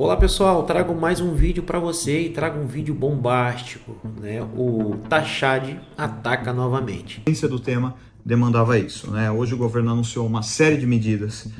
Olá pessoal, trago mais um vídeo para você e trago um vídeo bombástico, né? O Tachad ataca novamente. A urgência do tema demandava isso, né? Hoje o governo anunciou uma série de medidas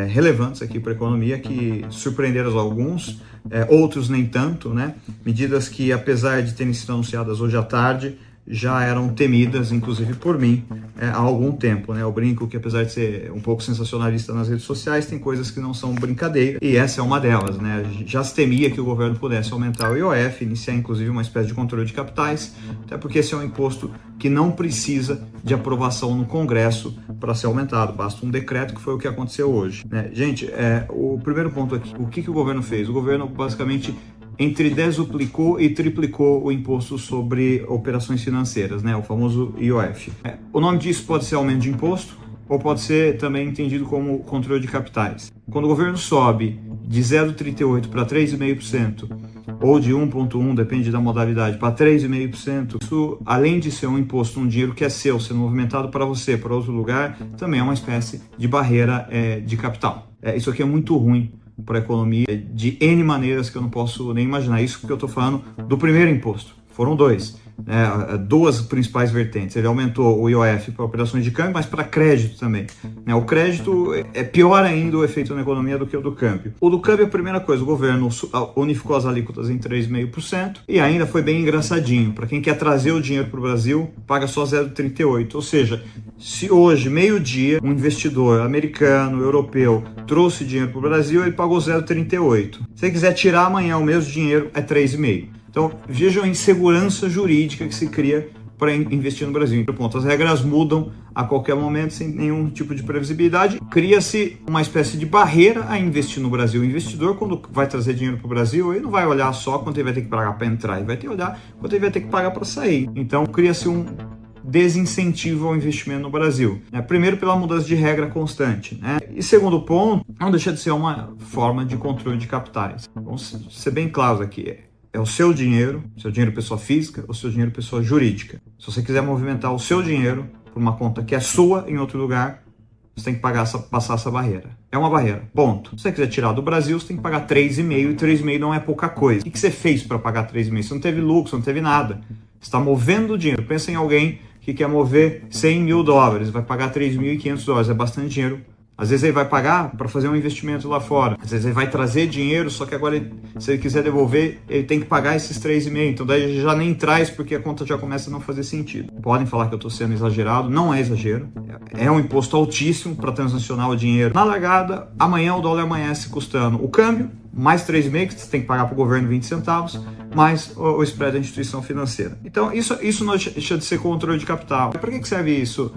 relevantes aqui para a economia que surpreenderam alguns, outros nem tanto, né? Medidas que, apesar de terem sido anunciadas hoje à tarde, já eram temidas, inclusive por mim, há algum tempo, né? Eu brinco que, apesar de ser um pouco sensacionalista nas redes sociais, tem coisas que não são brincadeira, e essa é uma delas, né? Já se temia que o governo pudesse aumentar o IOF, iniciar inclusive uma espécie de controle de capitais, até porque esse é um imposto que não precisa de aprovação no Congresso para ser aumentado, basta um decreto, que foi o que aconteceu hoje, né? Gente, o primeiro ponto aqui, o que o governo fez? O governo basicamente entre desduplicou e triplicou o imposto sobre operações financeiras, né, o famoso IOF. O nome disso pode ser aumento de imposto ou pode ser também entendido como controle de capitais. Quando o governo sobe de 0,38% para 3,5%, ou de 1,1%, depende da modalidade, para 3,5%, isso, além de ser um imposto, um dinheiro que é seu, sendo movimentado para você, para outro lugar, também é uma espécie de barreira de capital. Isso aqui é muito ruim para a economia de N maneiras que eu não posso nem imaginar. Isso porque eu estou falando do primeiro imposto. Foram dois, né? Duas principais vertentes. Ele aumentou o IOF para operações de câmbio, mas para crédito também, né? O crédito é pior ainda o efeito na economia do que o do câmbio. O do câmbio, a primeira coisa, o governo unificou as alíquotas em 3,5% e ainda foi bem engraçadinho. Para quem quer trazer o dinheiro para o Brasil, paga só 0,38%. Ou seja, se hoje, meio-dia, um investidor americano, europeu, trouxe dinheiro para o Brasil, ele pagou 0,38%. Se ele quiser tirar amanhã o mesmo dinheiro, é 3,5%. Então, vejam a insegurança jurídica que se cria para investir no Brasil. Ponto, as regras mudam a qualquer momento, sem nenhum tipo de previsibilidade. Cria-se uma espécie de barreira a investir no Brasil. O investidor, quando vai trazer dinheiro para o Brasil, ele não vai olhar só quanto ele vai ter que pagar para entrar, ele vai ter que olhar quanto ele vai ter que pagar para sair. Então, cria-se um desincentivo ao investimento no Brasil, né? Primeiro, pela mudança de regra constante, né? E segundo ponto, não deixa de ser uma forma de controle de capitais. Vamos ser bem claros aqui. É o seu dinheiro pessoa física, ou seu dinheiro pessoa jurídica. Se você quiser movimentar o seu dinheiro por uma conta que é sua em outro lugar, você tem que passar essa barreira. É uma barreira, ponto. Se você quiser tirar do Brasil, você tem que pagar 3,5%, e 3,5% não é pouca coisa. O que você fez para pagar 3,5%? Você não teve lucro, você não teve nada. Você está movendo o dinheiro. Pensa em alguém que quer mover $100 mil, vai pagar $3.500, é bastante dinheiro. Às vezes ele vai pagar para fazer um investimento lá fora. Às vezes ele vai trazer dinheiro, só que agora, se ele quiser devolver, ele tem que pagar esses 3,5%. Então daí ele já nem traz, porque a conta já começa a não fazer sentido. Podem falar que eu estou sendo exagerado, não é exagero. É um imposto altíssimo para transacionar o dinheiro. Na largada, amanhã o dólar amanhece custando o câmbio, mais 3,5%, que você tem que pagar para o governo 20 centavos, mais o spread da instituição financeira. Então isso não deixa de ser controle de capital. Para que serve isso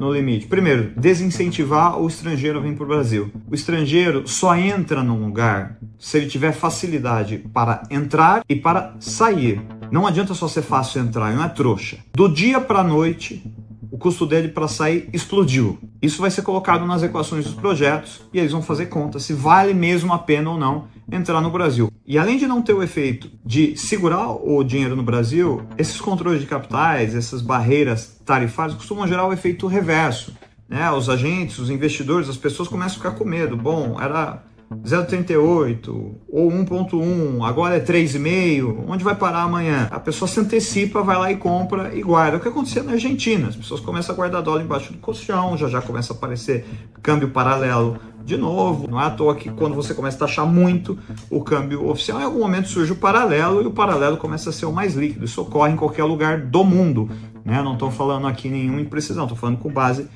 no limite? Primeiro, desincentivar o estrangeiro a vir para o Brasil. O estrangeiro só entra num lugar se ele tiver facilidade para entrar e para sair. Não adianta só ser fácil entrar, ele não é trouxa. Do dia para a noite, o custo dele para sair explodiu. Isso vai ser colocado nas equações dos projetos e eles vão fazer conta se vale mesmo a pena ou não entrar no Brasil. E além de não ter o efeito de segurar o dinheiro no Brasil, esses controles de capitais, essas barreiras tarifárias costumam gerar o efeito reverso, né? Os agentes, os investidores, as pessoas começam a ficar com medo. Bom, era 0,38 ou 1,1, agora é 3,5, onde vai parar amanhã? A pessoa se antecipa, vai lá e compra e guarda. O que aconteceu na Argentina? As pessoas começam a guardar dólar embaixo do colchão, já começa a aparecer câmbio paralelo de novo. Não é à toa que quando você começa a taxar muito o câmbio oficial, em algum momento surge o paralelo e o paralelo começa a ser o mais líquido. Isso ocorre em qualquer lugar do mundo, né? Não estou falando aqui nenhuma imprecisão, estou falando com base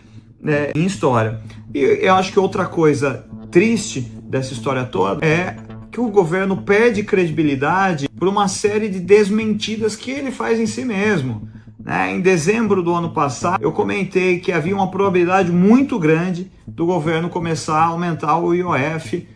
em história. E eu acho que outra coisa triste dessa história toda é que o governo perde credibilidade por uma série de desmentidas que ele faz em si mesmo, né? Em dezembro do ano passado, eu comentei que havia uma probabilidade muito grande do governo começar a aumentar o IOF,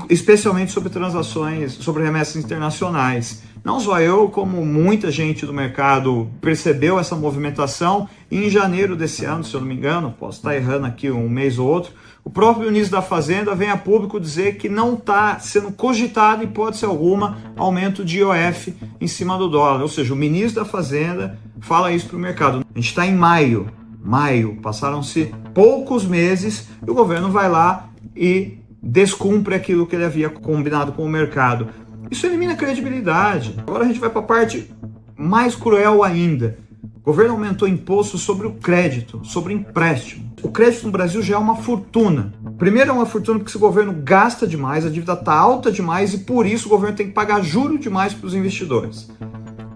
especialmente sobre transações, sobre remessas internacionais. Não só eu, como muita gente do mercado percebeu essa movimentação. E em janeiro desse ano, se eu não me engano, posso estar errando aqui um mês ou outro, o próprio ministro da Fazenda vem a público dizer que não está sendo cogitado, hipótese alguma, aumento de IOF em cima do dólar. Ou seja, o ministro da Fazenda fala isso para o mercado. A gente está em maio, passaram-se poucos meses e o governo vai lá e descumpre aquilo que ele havia combinado com o mercado. Isso elimina a credibilidade. Agora a gente vai para a parte mais cruel ainda. O governo aumentou impostos sobre o crédito, sobre empréstimo. O crédito no Brasil já é uma fortuna. Primeiro é uma fortuna porque esse governo gasta demais, a dívida está alta demais e por isso o governo tem que pagar juro demais para os investidores.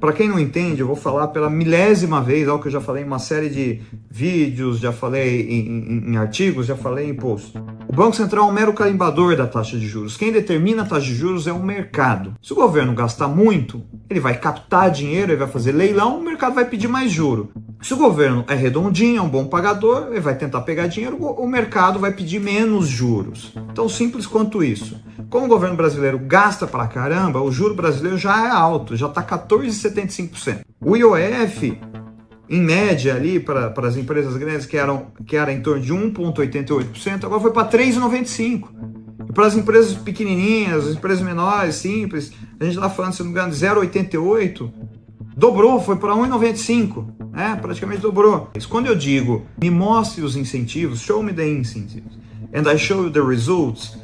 Para quem não entende, eu vou falar pela milésima vez, algo que eu já falei em uma série de vídeos, já falei em artigos, já falei em posts. O Banco Central é um mero carimbador da taxa de juros. Quem determina a taxa de juros é o mercado. Se o governo gastar muito, ele vai captar dinheiro, ele vai fazer leilão, o mercado vai pedir mais juro. Se o governo é redondinho, é um bom pagador, ele vai tentar pegar dinheiro, o mercado vai pedir menos juros. Tão simples quanto isso. Como o governo brasileiro gasta pra caramba, o juro brasileiro já é alto, já está 14,75%. O IOF, em média ali, para as empresas grandes, que era em torno de 1,88%, agora foi para 3,95%. E para as empresas pequenininhas, as empresas menores, simples, a gente está falando, se não me engano, de 0,88%, dobrou, foi para 1,95%, né? Praticamente dobrou. Quando eu digo, me mostre os incentivos, show me the incentives, and I show you the results,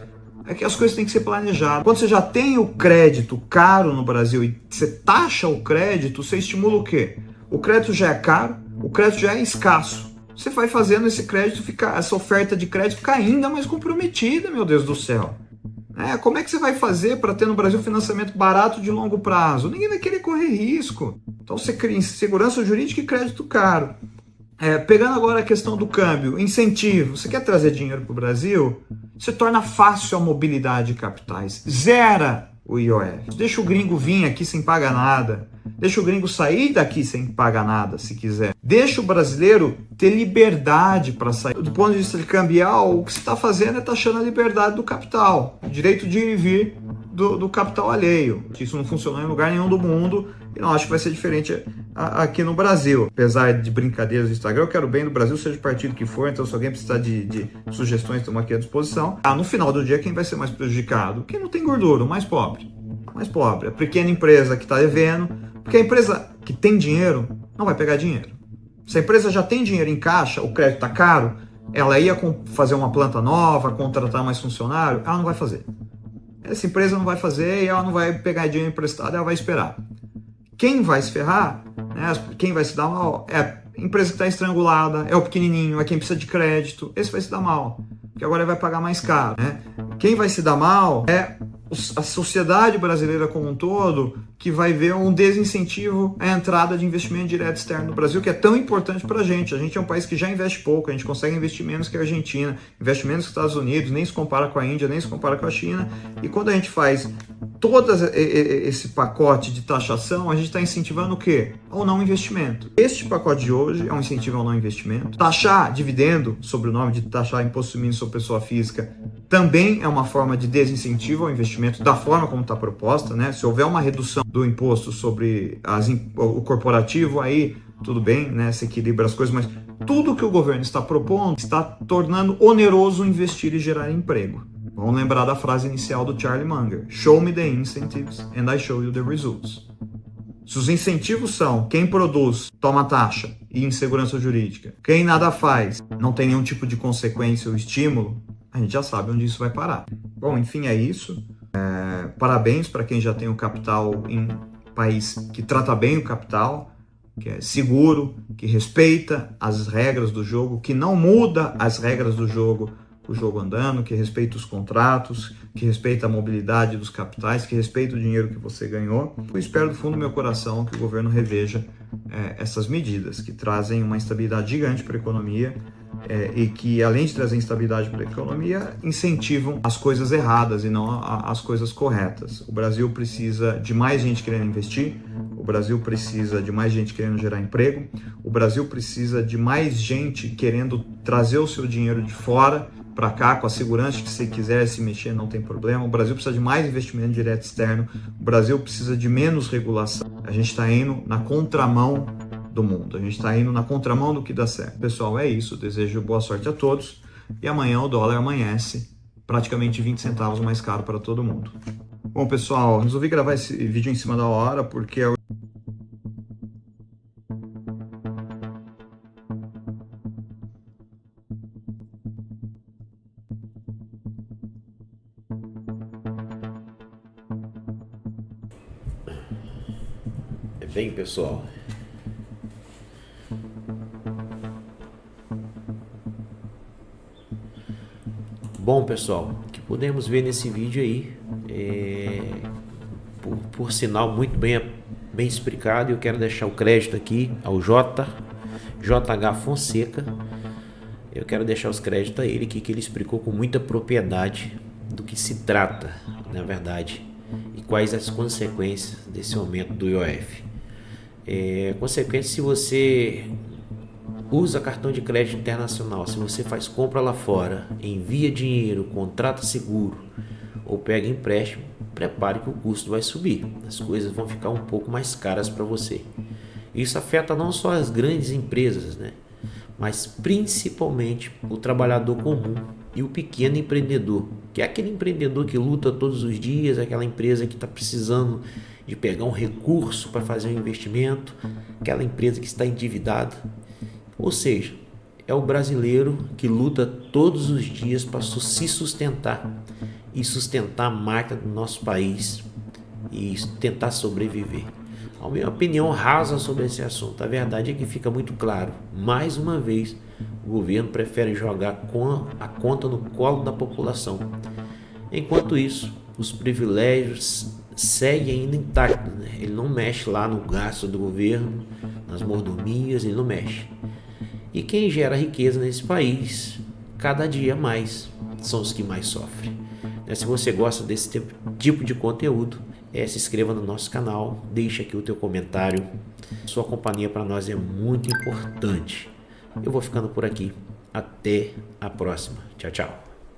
é que as coisas têm que ser planejadas. Quando você já tem o crédito caro no Brasil e você taxa o crédito, você estimula o quê? O crédito já é caro, o crédito já é escasso. Você vai fazendo esse crédito ficar, essa oferta de crédito ficar ainda mais comprometida, meu Deus do céu. Como é que você vai fazer para ter no Brasil financiamento barato de longo prazo? Ninguém vai querer correr risco. Então você cria insegurança jurídica e crédito caro. Pegando agora a questão do câmbio, incentivo. Você quer trazer dinheiro para o Brasil? Você torna fácil a mobilidade de capitais. Zera o IOF. Deixa o gringo vir aqui sem pagar nada. Deixa o gringo sair daqui sem pagar nada, se quiser. Deixa o brasileiro ter liberdade para sair. Do ponto de vista de cambial, o que você está fazendo é taxando a liberdade do capital. O direito de ir e vir do capital alheio. Isso não funcionou em lugar nenhum do mundo e não acho que vai ser diferente aqui no Brasil. Apesar de brincadeiras do Instagram, eu quero bem do Brasil, seja o partido que for, então se alguém precisar de sugestões, estamos aqui à disposição. No final do dia, quem vai ser mais prejudicado? Quem não tem gordura, o mais pobre. O mais pobre, a pequena empresa que está devendo, porque a empresa que tem dinheiro não vai pegar dinheiro. Se a empresa já tem dinheiro em caixa, o crédito está caro, ela ia fazer uma planta nova, contratar mais funcionário, ela não vai fazer. Essa empresa não vai fazer e ela não vai pegar dinheiro emprestado, ela vai esperar. Quem vai se ferrar, né, quem vai se dar mal, é a empresa que está estrangulada, é o pequenininho, é quem precisa de crédito, esse vai se dar mal, porque agora ele vai pagar mais caro. Né? Quem vai se dar mal é a sociedade brasileira como um todo, que vai ver um desincentivo à entrada de investimento direto externo no Brasil, que é tão importante para a gente. A gente é um país que já investe pouco, a gente consegue investir menos que a Argentina, investe menos que os Estados Unidos, nem se compara com a Índia, nem se compara com a China. E quando a gente faz todo esse pacote de taxação, a gente está incentivando o quê? Ao não investimento. Este pacote de hoje é um incentivo ao não investimento. Taxar dividendo, sob o nome de taxar imposto mínimo sobre pessoa física, também é uma forma de desincentivo ao investimento da forma como está proposta, né? Se houver uma redução do imposto sobre o corporativo, aí tudo bem, né? Se equilibra as coisas, mas tudo que o governo está propondo está tornando oneroso investir e gerar emprego. Vamos lembrar da frase inicial do Charlie Munger: Show me the incentives and I show you the results. Se os incentivos são quem produz, toma taxa e insegurança jurídica, quem nada faz, não tem nenhum tipo de consequência ou estímulo, a gente já sabe onde isso vai parar. Bom, enfim, é isso. Parabéns para quem já tem o capital em país que trata bem o capital, que é seguro, que respeita as regras do jogo, que não muda as regras do jogo, o jogo andando, que respeita os contratos, que respeita a mobilidade dos capitais, que respeita o dinheiro que você ganhou. Eu espero do fundo do meu coração que o governo reveja essas medidas que trazem uma instabilidade gigante para a economia e que, além de trazer instabilidade para a economia, incentivam as coisas erradas e não as coisas corretas. O Brasil precisa de mais gente querendo investir, o Brasil precisa de mais gente querendo gerar emprego, o Brasil precisa de mais gente querendo trazer o seu dinheiro de fora para cá, com a segurança que se quiser se mexer não tem problema. O Brasil precisa de mais investimento direto externo, o Brasil precisa de menos regulação. A gente está indo na contramão do mundo, a gente está indo na contramão do que dá certo. Pessoal, é isso, desejo boa sorte a todos e amanhã o dólar amanhece praticamente 20 centavos mais caro para todo mundo. Bom, pessoal, resolvi gravar esse vídeo em cima da hora porque Bem, pessoal, o que podemos ver nesse vídeo aí por sinal muito bem explicado. Eu quero deixar o crédito aqui ao JH Fonseca. Eu quero deixar os créditos a ele aqui, que ele explicou com muita propriedade do que se trata, na verdade, e quais as consequências desse aumento do IOF. Consequência, se você usa cartão de crédito internacional, se você faz compra lá fora, envia dinheiro, contrata seguro ou pega empréstimo, prepare que o custo vai subir. As coisas vão ficar um pouco mais caras para você. Isso afeta não só as grandes empresas, né? Mas principalmente o trabalhador comum e o pequeno empreendedor, que é aquele empreendedor que luta todos os dias, aquela empresa que está precisando de pegar um recurso para fazer um investimento, aquela empresa que está endividada. Ou seja, é o brasileiro que luta todos os dias para se sustentar e sustentar a marca do nosso país e tentar sobreviver. A minha opinião rasa sobre esse assunto, a verdade é que fica muito claro, mais uma vez, o governo prefere jogar a conta no colo da população. Enquanto isso, os privilégios seguem ainda intactos, né? Ele não mexe lá no gasto do governo, nas mordomias, ele não mexe. E quem gera riqueza nesse país, cada dia mais, são os que mais sofrem. Se você gosta desse tipo de conteúdo, se inscreva no nosso canal, deixa aqui o teu comentário. Sua companhia para nós é muito importante. Eu vou ficando por aqui. Até a próxima. Tchau, tchau.